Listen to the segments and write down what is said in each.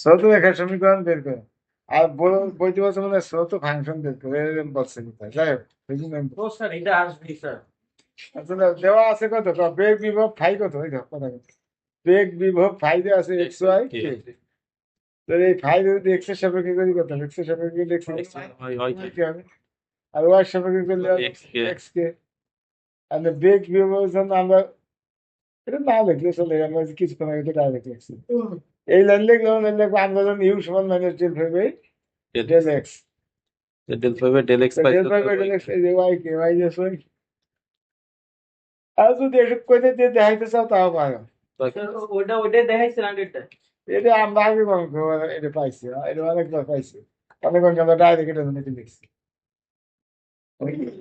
স্রোত রেখার সমীকরণ বের করে। আর বইতে বলছে মানে স্রোত ফাংশন বের করে এরকম বলছে কোথায়, যাই হোক বুঝলেন না? ও স্যার এটা আসবে স্যার। আসলে দেওয়া আছে কত, বেগ বিভব ফাই কত, ওই দেখো কথা কত। বেগ বিভব ফাই দেওয়া আছে এক্স ওয়াই কে। তো এই ফাই যদি এক্স এর সাপেক্ষে করি কত, এক্স এর সাপেক্ষে এক্স কি হবে, আর ওয়াই এর সাপেক্ষে করলে এক্স কে। আর বেগ বিভবের জন্য আমরা এটা না লিখলে চলে, আমরা কিছুক্ষণ আগে তো ডাইরেক্ট লিখছি। এই লাইন লিখলে লাইন লিখবো আমরা যখন ইউ সমান minus del five by del X. Del five by del X পাই del five by del X এই যে ওয়াই কে, ওয়াই যে ওয়াই। আর যদি এসব কইতে দিয়ে দেখাইতে চাও তাও পারো। ওইটাই দেখাইছেন আগেরটা। এটা আমরা আগে অঙ্ক এটা পাইছি, এটা অনেকবার পাইছি, অনেক অঙ্ক আমরা ডাইরেক্ট এটা মনে লিখছি।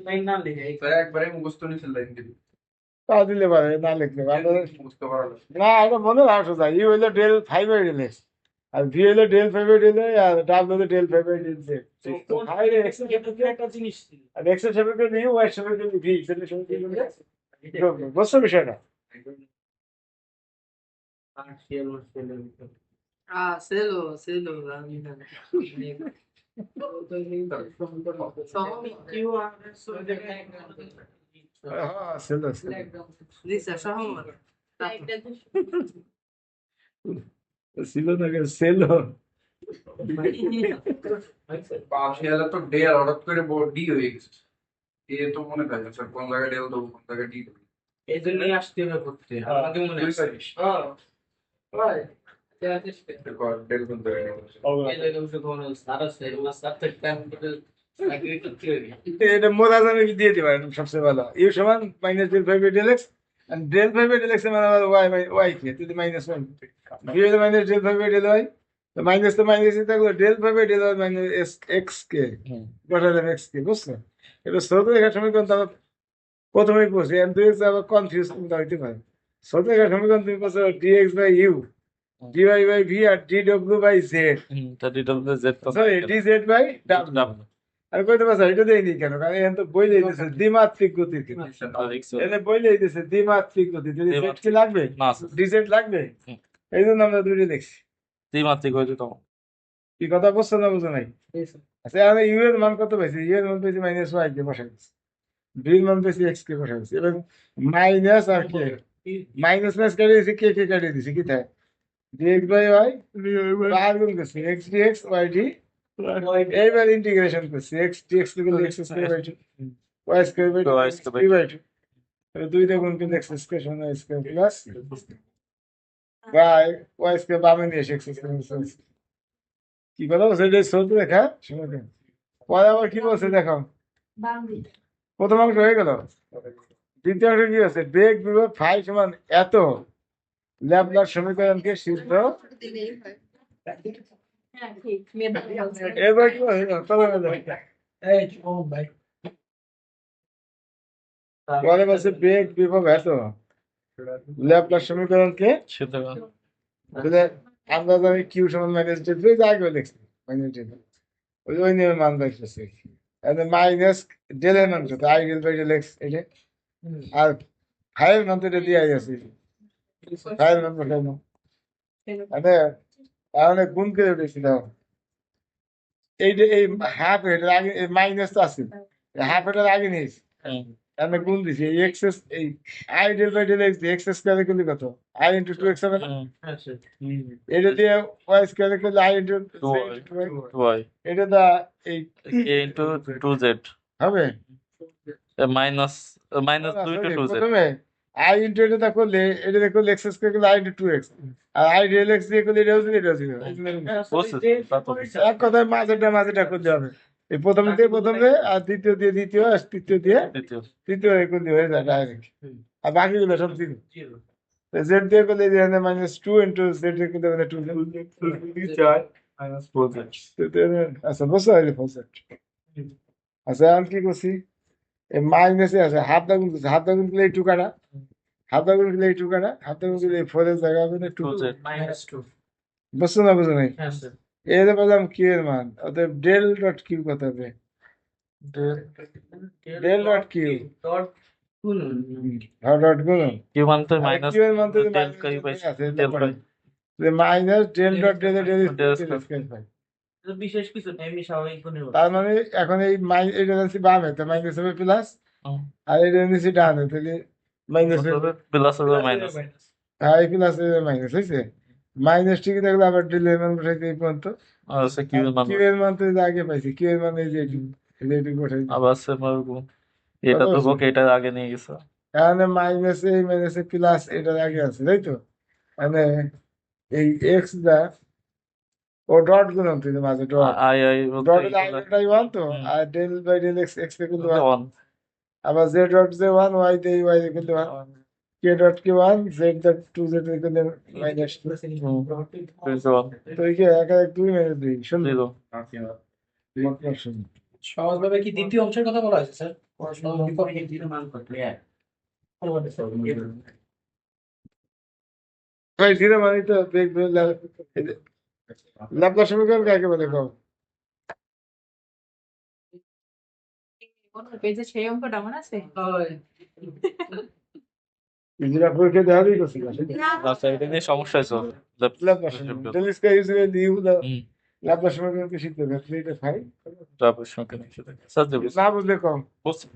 লাইন না লিখে একবারে মুখস্থ নিয়েছিল লাইন দিবি তা দিলে পারে, না লিখলে পারে মুখস্থ করা না, এটা মনে রাখা যায়। ইউ হইলো del five by del X, আর ভি হইলো del five by del Y, আর ডাব্লিউ হইলো del five by del Z. একটা জিনিস আর এক্স এর সাপেক্ষে ইউ, ওয়াই এর সাপেক্ষে ভি, সেটা সাপেক্ষে বুঝছো বিষয়টা? সেলো হ্যাঁ ছিল ছিল। ছিল না কেন, ছিল। পাশে তো ডেল হঠাৎ করে ডি হয়ে গেছে। এ তো মনে থাকে স্যার কোন জায়গায় ডেল দেবো কোন জায়গায় ডি দেবো। এই জন্যই আসতে হবে করতে আমাকে মনে তুই আছে। পারিস ডেল কোন জায়গায় এটা মোরা জানে কি দিয়ে দিবেন সবচেয়ে ভালো, ইউ সমান minus del five by del X, আর del five by del X মানে ওয়াই ওয়াই কে, যদি মাইনাস ওয়াই ভি হইলো minus del five by del Y, তো মাইনাস তো মাইনাসই থাকলো, del five by del Y minus X কে বসালাম এক্স কে, বুঝছো? এটা ছোট রেখার সমীকরণ তো আবার প্রথমেই পড়ছি, এম দুই এক্স আবার কনফিউজ তুমি হইতে পারে। ছোট রেখার সমীকরণ তুমি পড়ছো DX by U, DY by V, আর DW by Z, sorry DZ by W. আর কইতে পারছো এটা দেয়নি কেন, কারণ এখন তো বই দিতেছে দ্বিমাত্রিক গতিতে, এনে বই দিতেছে দ্বিমাত্রিক গতি, যদি জেড কি লাগবে, ডিজেড লাগবে, এই জন্য আমরা দুইটা দেখছি। দ্বিমাত্রিক হয়েছে তো কি কথা বুঝছো না বুঝো নাই? আচ্ছা আমি ইউ এর মান কত পাইছি, ইউ এর মান পাইছি মাইনাস ওয়াই কে বসাই দিচ্ছি, ভি এর মান পাইছি এক্স কে বসাই দিচ্ছি, এবং মাইনাস আর কে, মাইনাস মাইনাস কাটিয়ে দিছি, কে কে কাটিয়ে দিছি, কি থাকে ডিএক্স বাই ওয়াই, আর গুণ করছি এক্স ডিএক্স ওয়াই ডি, এইবার ইন্টিগ্রেশন করছি এক্স ডিএক্স লিখলে X square by 2 Y square by 2 3 by 2, তাহলে 2 দিয়ে গুণ করলে এক্স স্কয়ার সমান Y square plus by Y square বামে নিয়ে এসে এক্স স্কয়ার। কি কথা বলছে এটা সত্য দেখা শুনে দেন, পরে আবার কি বলছে দেখো, প্রথম অংশ হয়ে গেল, দ্বিতীয় অংশ কি আছে, বেগ বিভব ফাই সমান এত ল্যাপ্লাস সমীকরণকে সিদ্ধ। এবার কি বলছে চলো পরে বলছে বেগ বিভব এত ল্যাপ্লাস সমীকরণকে তাহলে আমরা জানি কিউ সমান মাইনাস ডেল ফি, যা করে লিখছি মাইনাস ডেল, ওই নিয়মে মান রাখতেছি, মাইনাস ডেল এর মান কত, I del by del X এটা, আর ফাইভ মান তো এটা দিয়ে আছে, ফাইভ মান বসাই না, মানে তাহলে গুণ করে উঠেছি দাও, এইটা এই হাফ এটার আগে মাইনাস তো আছে, হাফ এটার আগে নিয়েছি, আমি গুণ দিছি এই এক্স এস, এই I del by del X X square করলে কত, আই ইনটু 2x হবে না, এটা দিয়ে ওয়াই স্কয়ার করলে আই ইনটু 2y এটা দা এই a into 2z হবে minus 2 into 2z প্রথমে আই ইনটু এটা দা করলে, এটা দিয়ে করলে এক্স স্কয়ার করলে আই ইনটু 2x, আর আই ডেল এক্স দিয়ে করলে এটাও 0 এটাও 0, এক কথায় মাঝেটা করতে হবে, এই প্রথম দিয়ে প্রথমে, আর দ্বিতীয় দিয়ে দ্বিতীয়, আর তৃতীয় দিয়ে তৃতীয় করলে হয়ে যায় ডাইরেক্ট, আর বাকিগুলো সব 0। জেড দিয়ে করলে মাইনাস 2 ইন্টু জেড দিয়ে করলে মানে 2 আচ্ছা বুঝতে পারলি কনসেপ্ট? আচ্ছা এখন কি করছি, এই মাইনাসে আছে হাফ দা গুণ করছি, হাফ দা গুণ করলে এই 2 কাটা, হাফ দা গুণ করলে এই 2 কাটা, হাফ দা গুণ করলে এই 4 এর জায়গা হবে না 2, বুঝছো না বুঝো নাই? এর বললাম কিউ এর মান, অতএব ডেল ডট কিউ কত হবে, ডেল ডট কিউ ডট গুণ q মান তো minus কিউ এর মান তো del কিউ পাইছি del যে minus del dot del del del square phi. তো বিশেষ কিছু নেই, এমনি স্বাভাবিক গুণে হচ্ছে। তার মানে এখন এই এটা যাচ্ছে বামে, তো মাইনাস হবে প্লাস, আর এটা নিচে ডানে, তাহলে মাইনাস হবে। প্লাস হবে মাইনাস। হ্যাঁ, এই প্লাস মাইনাস হয়েছে। মাইনাস ঠিকই থাকলে আবার ডেল এর মান বসাইতে এই পর্যন্ত। আছে কিউ এর মান কিউ এর মান তো এই যে আগে পাইছি, কিউ এর মান এই যে এইটুকু বসাই দিই। আবার আছে গুণ। এটা তো ওকে এটা আগে নিয়ে গেছে। এখানে মাইনাস এই মাইনাসে প্লাস এটার আগে আছে, তাই তো? মানে এই এক্স দা ও ডট গুণন তুই মাঝে ডট, আই আই ডট আইটাই ওয়ান তো, আর del by del X X কে কিন্তু ওয়ান, ওয়ান আবার Z dot J one, Y তে ওয়াই কিন্তু one, K dot K one, Z dot two Z কিন্তু মাইনাস টু। 21 তো এই যে এক এক দুই মাইনাস দুই শূন্য। 0 সহজভাবে কি দ্বিতীয় অংশের কথা বলা হয়েছে স্যার? মান কত? ভাই ধীরে মানে তো দেখবে ল্যাপটপ সমীকরণ কাকে বলে কম? পেজে সেই অঙ্কটা মনে আছে? ইন্দিরা পরীক্ষা দেওয়া দিই করছিল আচ্ছা এটা নিয়ে সমস্যা হয়েছে ল্যাপটপ সমীকরণ del square equal to U দা হুম ল্যাপটপ সমীকরণ কি শিখতে হবে, এটা ফাইন তারপর সংখ্যা নিয়ে সেটা স্যার দেব না বুঝলে কম। বুঝছি